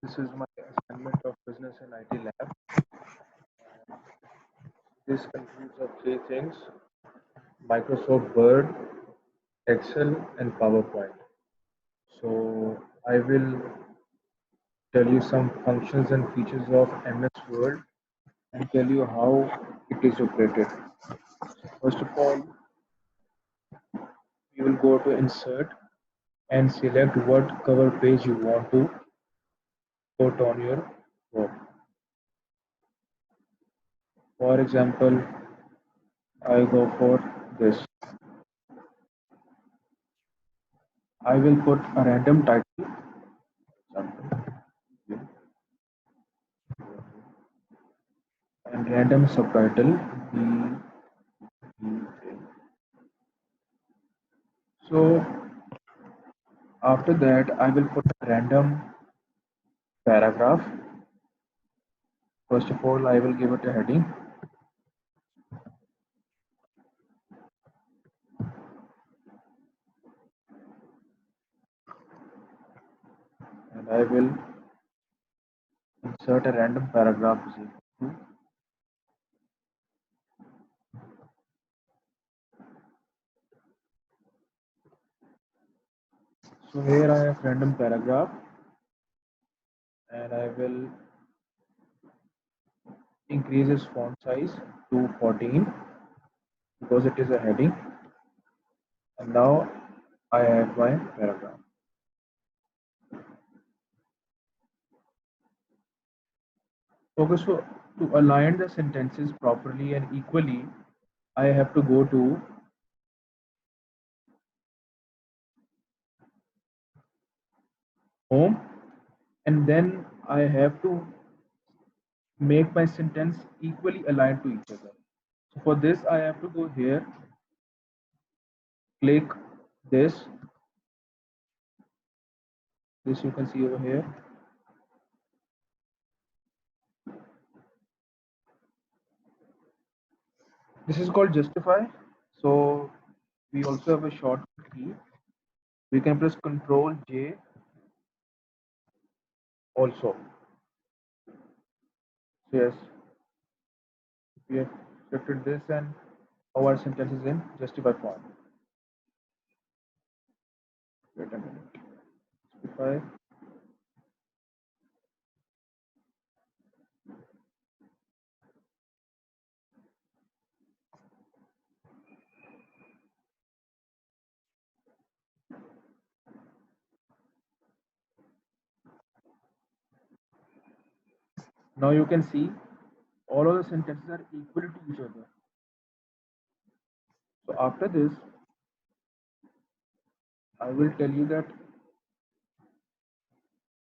This is my assignment of business and IT lab. This consists of three things: Microsoft Word, Excel, and PowerPoint. So I will tell you some functions and features of MS Word and tell you how it is operated. First of all, you will go to Insert and select what cover page you want to put on your work. For example, I go for this. I will put a random title, example, and random subtitle. So after that, I will put a random paragraph. First of all, I will give it a heading. And I will insert a random paragraph. So here I have random paragraph, and I will increase its font size to 14 because it is a heading. And now I have my paragraph. Okay, so to align the sentences properly and equally, I have to go to home, and then I have to make my sentence equally aligned to each other. So for this, I have to go here, click this you can see over here. This is called justify. So we also have a shortcut key. We can press Control J also. So yes, we have selected this, and our sentence is in justify form. Wait a minute. Justify. Now you can see all of the sentences are equal to each other. So after this, I will tell you that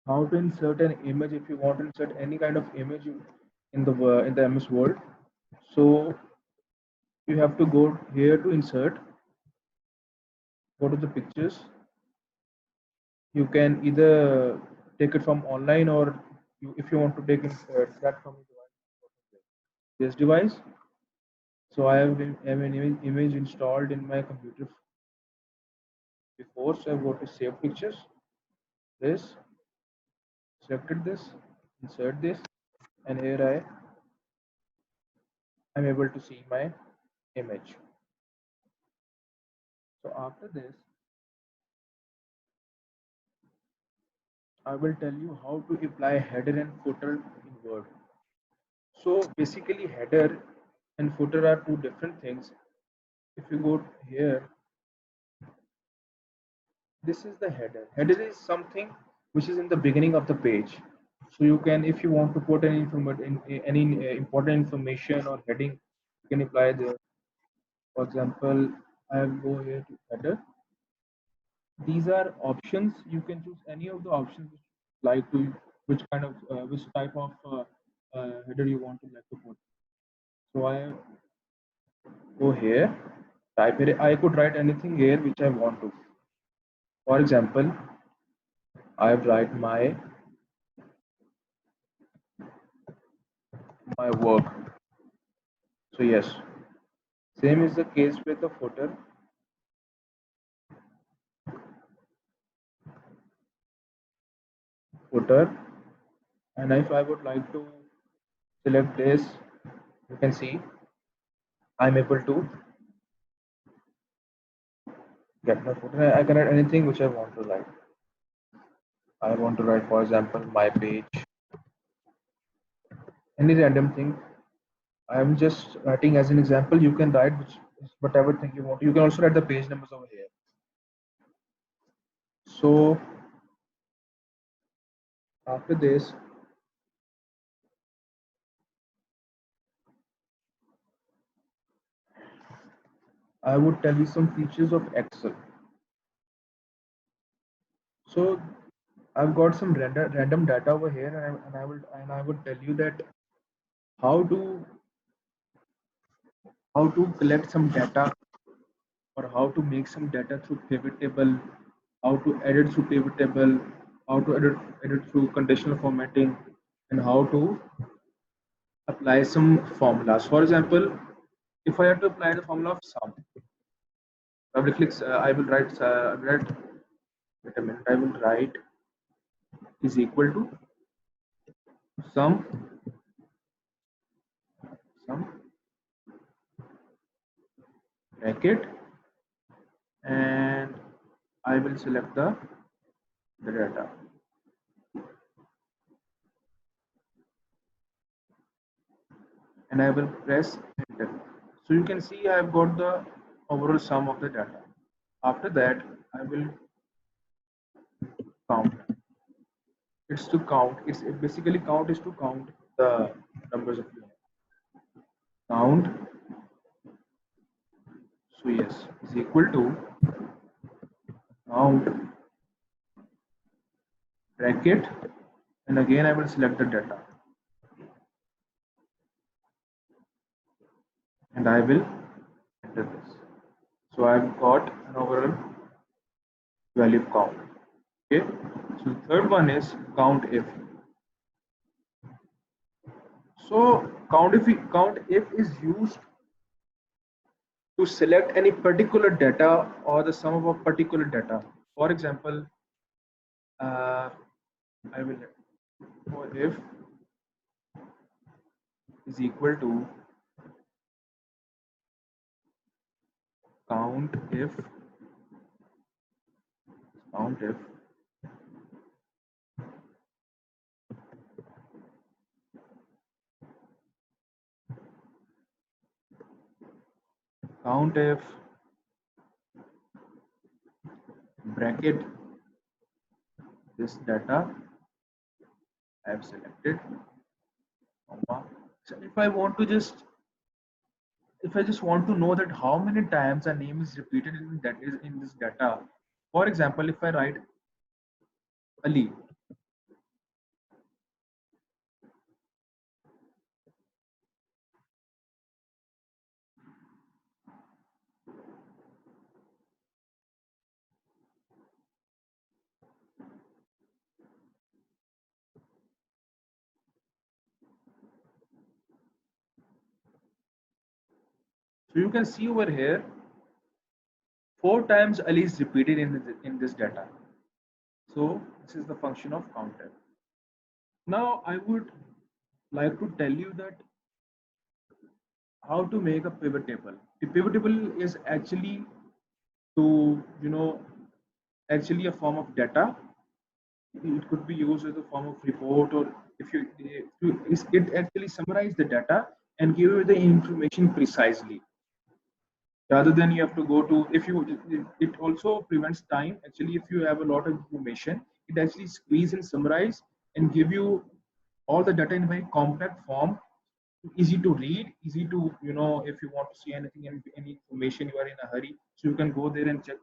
how to insert an image if you want to insert any kind of image in the MS Word. So you have to go here to insert, go to the pictures. You can either take it from online, or if you want to take it that from this device. So I have an image installed in my computer before, so I go to save pictures, this, selected this, insert this, and here I'm able to see my image. So after this, I will tell you how to apply header and footer in Word. So basically, header and footer are two different things. If you go here, this is the header. Header is something which is in the beginning of the page. So you can, if you want to put any important information or heading, you can apply there. For example, I will go here to header. These are options. You can choose any of the options which like to which kind of which type of header you want to like to put. So I go here, type here. I could write anything here which I want to. For example, I write my work. So yes, same is the case with the footer. Footer. And if I would like to select this, you can see I'm able to get my footer. I can add anything which I want to write. I want to write, for example, my page, any random thing. I'm just writing as an example. You can write whatever thing you want. You can also write the page numbers over here. So after this, I would tell you some features of Excel. So I've got some random data over here, and I would tell you that how to collect some data, or how to make some data through pivot table, how to edit through pivot table, how to edit through conditional formatting, and how to apply some formulas. For example, if I have to apply the formula of sum, I will click. I will write. Wait a minute. I will write is equal to sum sum bracket, and I will select the data, and I will press enter. So you can see I have got the overall sum of the data. After that, I will count. It's to count. Basically count is to count the numbers of units. Count. So yes, is equal to count bracket, and again I will select the data, and I will enter this. So I've got an overall value count. Okay. So the third one is count if. So count if is used to select any particular data or the sum of a particular data. For example, I will for if is equal to count if count if count if bracket this data I have selected, comma. So if I just want to know that how many times a name is repeated in this data. For example, if I write Ali, so you can see over here 4 times Ali is repeated in this data. So this is the function of counter. Now I would like to tell you that how to make a pivot table. A pivot table is actually to actually a form of data. It could be used as a form of report, or it actually summarize the data and give you the information precisely, rather than you have to go to, if you it also prevents time. Actually, if you have a lot of information, it actually squeeze and summarize and give you all the data in a very compact form, easy to read, easy to, if you want to see anything, any information, you are in a hurry, so you can go there and check.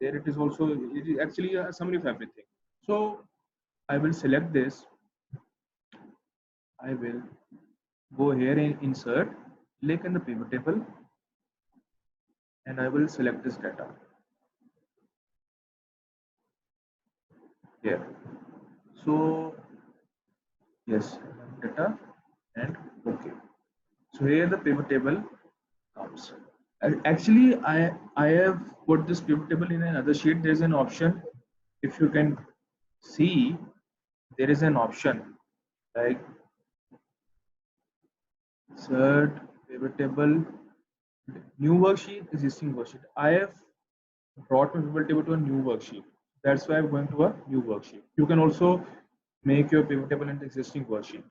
There it is also, it is actually a summary of everything. So I will select this. I will go here and insert, click in the pivot table, and I will select this data here. So yes, data, and okay. So here the pivot table comes. Actually, I have put this pivot table in another sheet. There's an option. If you can see, there is an option like insert pivot table, new worksheet, existing worksheet. I have brought my pivot table to a new worksheet. That's why I'm going to a new worksheet. You can also make your pivot table in the existing worksheet.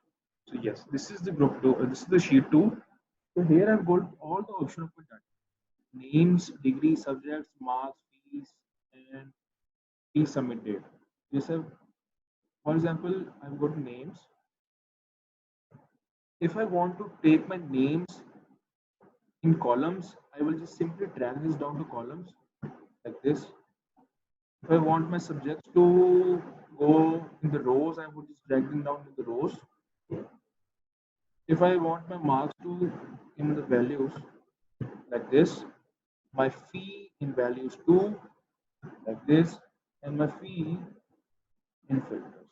So yes, this is the group two. This is the sheet two. So here I've got all the option of my data: names, degree, subjects, marks, fees, and fee submit date. This have, for example, I've got names. If I want to take my names in columns, I will just simply drag this down to columns like this. If I want my subjects to go in the rows, I would just drag them down in the rows. If I want my marks to in the values like this, my fee in values too like this, and my fee in filters.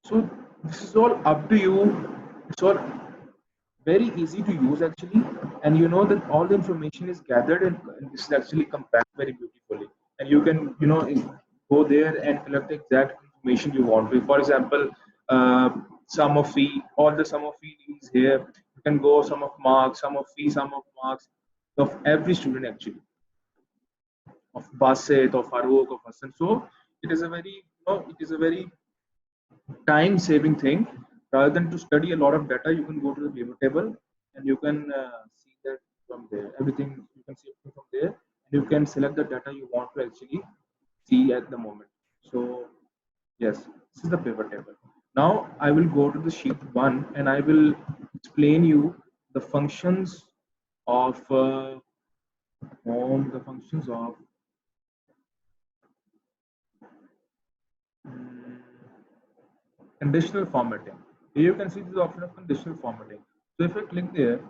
So this is all up to you. It's all very easy to use actually, and you know that all the information is gathered and this is actually compact very beautifully, and you can go there and collect the exact information you want to. For example, sum of fee, all the sum of fee is here. You can go sum of marks, sum of fee, sum of marks of every student actually, of Basit, of Farouk, of Hassan. So it is a very it is a very time saving thing. Rather than to study a lot of data, you can go to the pivot table and you can see that from there. Everything you can see from there, and you can select the data you want to actually see at the moment. So yes, this is the pivot table. Now I will go to the sheet one and I will explain you the functions of the functions of mm, conditional formatting. Here you can see the option of conditional formatting. So if I click there,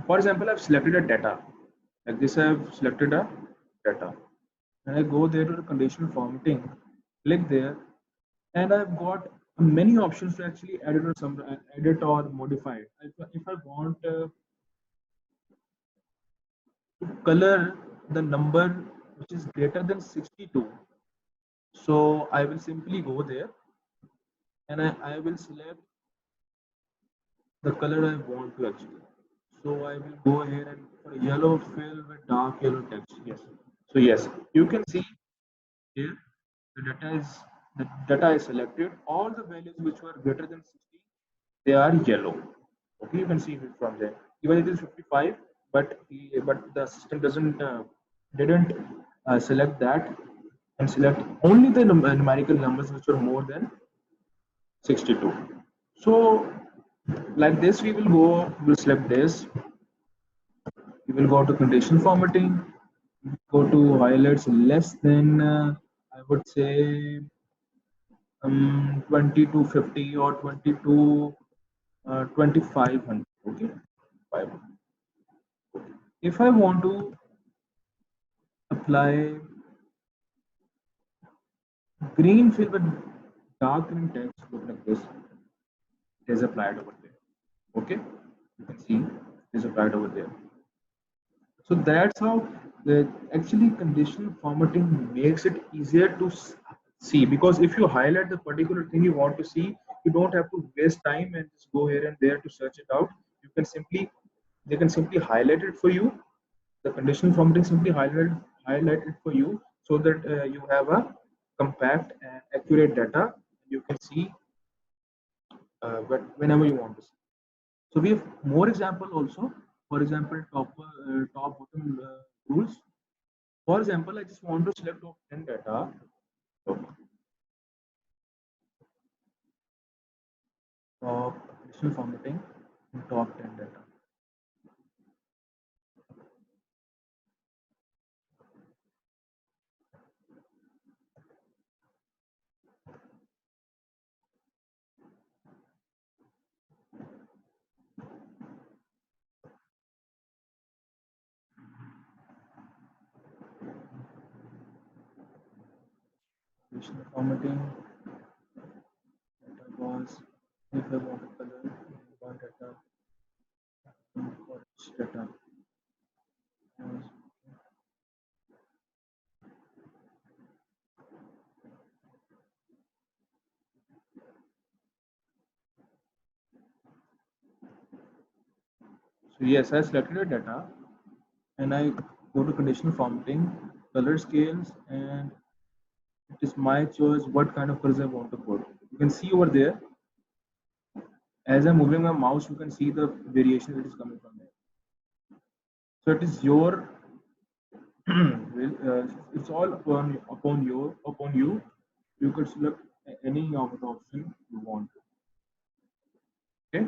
for example, I've selected a data like this. I've selected a data, and I go there to the conditional formatting, click there, and I've got many options to actually edit or modify it. If I want to color the number which is greater than 62, so I will simply go there and I will select the color I want to actually. So I will go here and for yellow fill with dark yellow text. Yes. So yes, you can see here the data is selected. All the values which were greater than 60, they are yellow. Okay, you can see it from there. Even it is 55, but the system doesn't didn't select that and select only the numerical numbers which were more than 62. So like this, we'll select this. We will go to conditional formatting, go to highlights less than, I would say, 20 to 50 or 20 to 2500. Okay, 500. If I want to apply green fill with dark green text, look like this, it is applied over there. Okay, you can see it is applied over there. So that's how the actually conditional formatting makes it easier to see, because if you highlight the particular thing you want to see, you don't have to waste time and just go here and there to search it out. You can simply They can simply highlight it for you. The conditional formatting simply highlight it for you, so that you have a compact and accurate data. You can see but whenever you want to see. So we have more example also. For example, top bottom rules. For example, I just want to select top 10 data. So top additional formatting in top 10 data. Additional formatting data was, if I want to color one data for each data was, So yes, I selected the data and I go to conditional formatting, color scales, and it is my choice what kind of colors I want to put. You can see over there, as I'm moving my mouse, you can see the variation that is coming from there. So it is your, it's all upon you. You could select any of the option you want. Okay.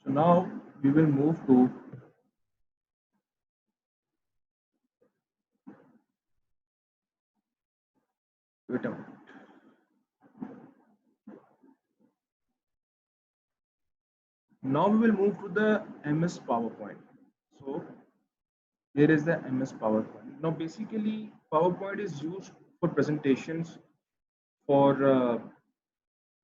So now we will move to, wait a minute. Now we will move to the MS PowerPoint. So here is the MS PowerPoint. Now basically PowerPoint is used for presentations for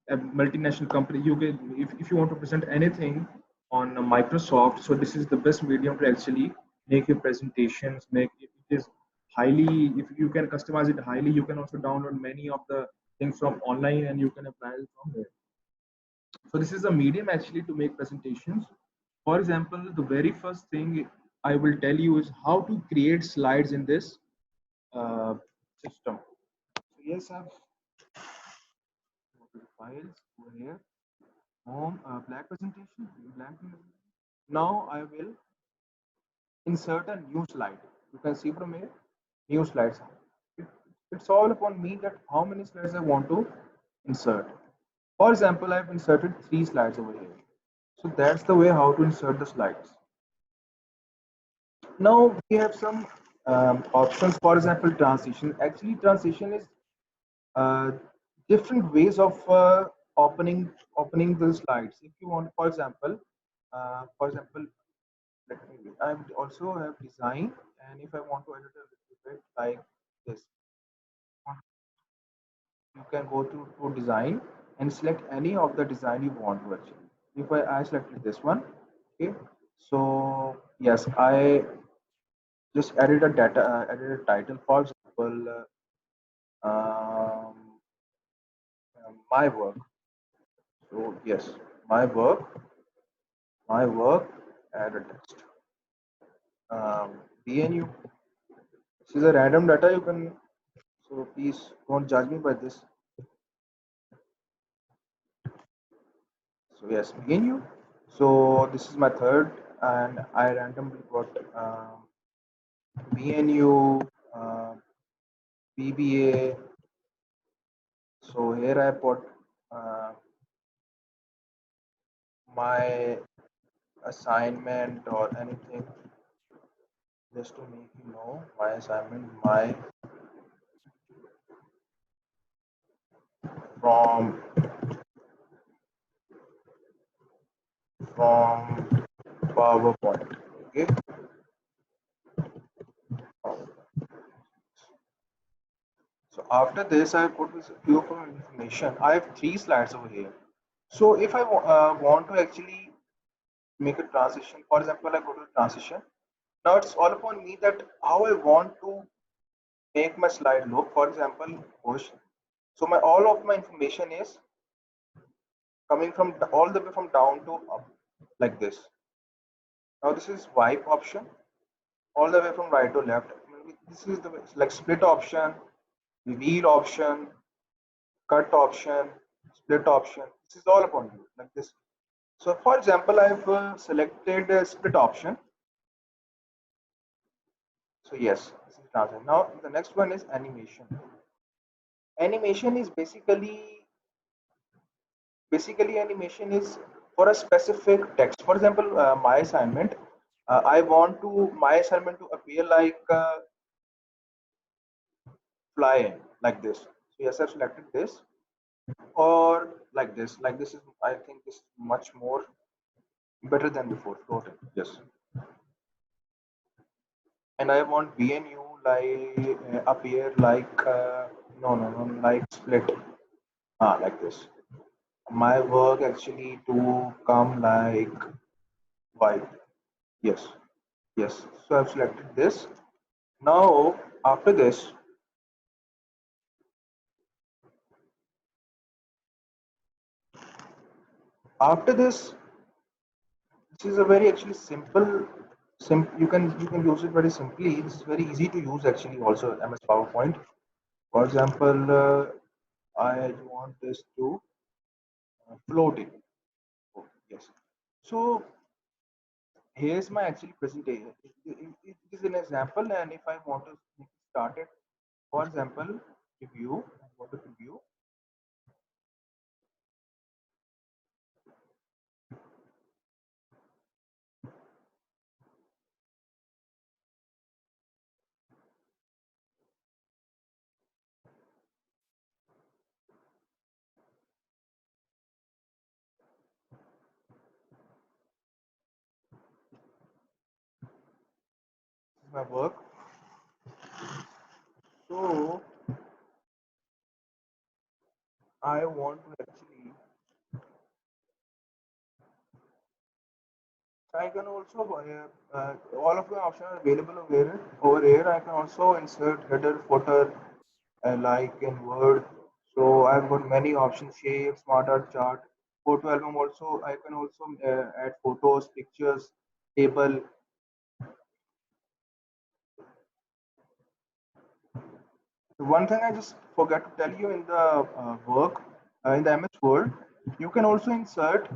a multinational company. You can, if you want to present anything on Microsoft, so this is the best medium to actually make your presentations. Make it is highly, if you can customize it highly, you can also download many of the things from online and you can apply it from there. So this is a medium actually to make presentations. For example, the very first thing I will tell you is how to create slides in this uh, system. So yes, I've go to the files over here, home, black presentation, blank. Now I will insert a new slide. You can see from here, new slides. It, it's all upon me that how many slides I want to insert. For example, I've inserted 3 slides over here. So that's the way how to insert the slides. Now we have some options. For example, transition. Actually, transition is uh, different ways of opening the slides. If you want, for example, let me. I also have design, and if I want to edit a little bit like this, you can go to design and select any of the design you want to actually. If I selected this one, okay. So yes, I just added a data, added a title. For example, um, my work. So yes, my work, my work, add a text. BNU. This is a random data you can. So please don't judge me by this. So yes, BNU. So this is my third, and I randomly got BNU, BBA. So here I put uh, my assignment or anything just to make you know my assignment, my from from PowerPoint. Okay. So after this, I put this few of information. I have 3 slides over here. So if I want to actually make a transition, for example, I go to transition. Now it's all upon me that how I want to make my slide look. For example, push. So my all of my information is coming from all the way from down to up, like this. Now this is wipe option, all the way from right to left. This is the like split option, reveal option, cut option, split option. This is all upon you, like this. So for example, I've selected a split option. So yes, this is transition. Now the next one is animation. Animation is basically animation is for a specific text. For example, my assignment, I want to my assignment to appear like flying like this. So yes, I've selected this, or like this. Like this is, I think this is much more better than before. Floating. Yes. And I want BNU like appear like no like split. Like this. My work actually to come like white. Yes. Yes. So I've selected this. Now after this This is a very actually simple, you can use it very simply. This is very easy to use actually also MS PowerPoint. For example, I want this to float it. Oh, yes. So here's my actually presentation. It is an example, and if I want to start it, for example, preview. I want to preview. This is my work. So I want to actually. I can also all of the options are available over here. Over here, I can also insert header, footer, like in Word. So I've got many options: shape, smart art, chart, photo album. Also, I can also add photos, pictures, table. One thing I just forgot to tell you in the work in the MS Word, you can also insert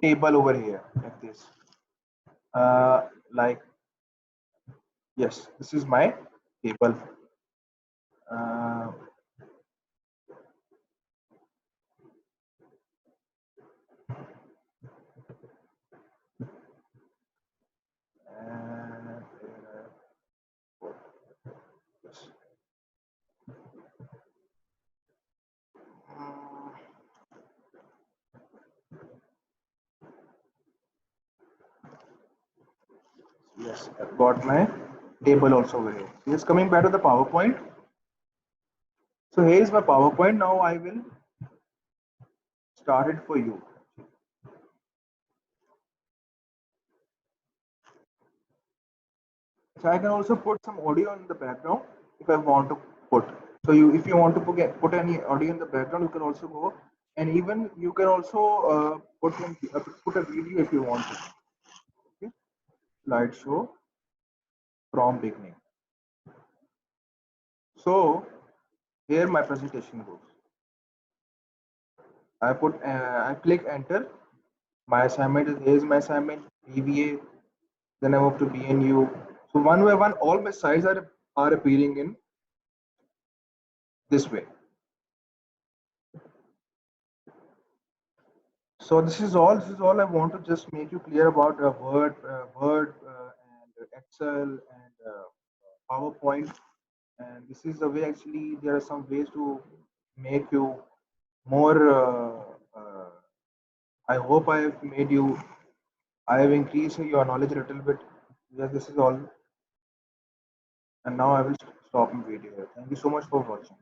table over here like this. Like yes, this is my table. Uh, and yes. Mm, yes, I've got my table also over here. Just coming back to the PowerPoint. So here is my PowerPoint. Now I will start it for you. So I can also put some audio in the background if I want to put. So if you want to put any audio in the background, you can also go, and even you can also put a video if you want to. Okay? Slideshow from beginning. So here my presentation goes. I click enter. My assignment is here's my assignment BVA. Then I move to BNU. So one by one, all my sites are appearing in this way. So this is all. This is all I want to just make you clear about Word, and Excel and PowerPoint. And this is the way actually there are some ways to make you more. I hope I have made you. I have increased your knowledge a little bit. Yes, this is all. And now I will stop the video here. Thank you so much for watching.